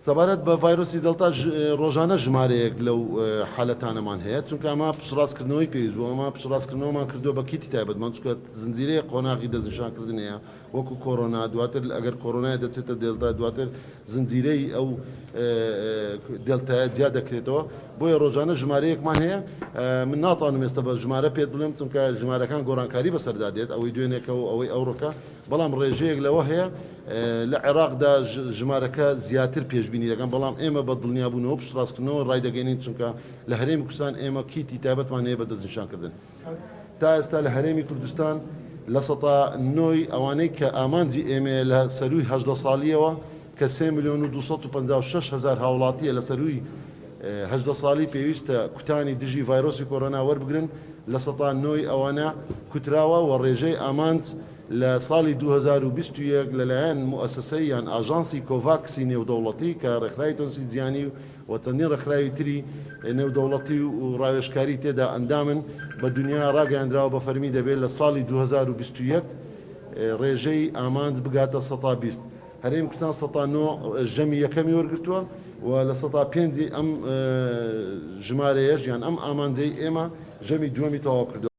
سەبارەت بە ڤایرۆسی دڵتا ڕۆژانە ژمارەیەک لەو حالەتانەمان هەیە چونکە ئەمە پشڕاستکردنەوەی پێویست بوو ئەمە پشڕاستکردنەوەمان کردووە بە کیتی تایبەتمەند چونکە زنجیرەیە قۆناغی دەستنیشانکردن هەیە وەکو کۆرۆنا دواتر ئەگەر کۆرۆنای دەچێتە دێڵتا دواتر زنجیرەی ئەو دێڵتایە زیاد دەکرێتەوە بۆیە ڕۆژانە ژمارەیەکمان هەیە من ناتوانم ئێستا بە ژمارە پێت بڵێم چونکە ژمارەکان گۆڕانکاری بەسەردا دێت ئەوەی دوێنێکەوە ئەوەی ئەوڕۆکە بەڵام ڕێژەیەک لەوە هەیە لە عێراقدا ژمارەکە زیاتر پێشبینی دەکەن بەڵام ئێمە بە دڵنیابوونەوە پشتڕاستکردنەوە ڕای دەگەینین چونکە لە هەرێمی کوردستان ئێمە کیتی تایبەتمان هەیە بە دەستنیشانکردن تا ئێستا لە هەرێمی کوردستان لە سەتا نۆی ئەوانەی کە ئامانجی ئێمە لە سەروی 18 ساڵیەوە کە 3,256,000 هاوڵاتیە لە سەروی 18 ساڵی پێویستە کوتانی دژی ڤایرۆسی کۆرۆنا وەربگرن لە سەتا نۆی ئەوانە کوتراوە و ڕێژەی ئامانج لە ساڵی 2021 لەلایەن موسسەی یان ئاژانسی کۆڤاکسی نێودەوڵەتی کە ڕێکخراوی تۆنسی جیانی و چەندین ڕێکخراوی تری نێودەوڵەتی و ڕاوێژکاری تێدا ئەندامن بە دنیا ڕاگەاندراوە بە فەرمی دەبێت لە ساڵی 2021 ڕێژەی ئامانج بگاتە 120 هەرێمی کوردستان 109 ژەمی یەکەمی وەرگرتووە و لە 105 ئەم ژمارەیەش یان ئەم ئامانجەی ئێمە ژەمی دووەمی تەواو کردووە.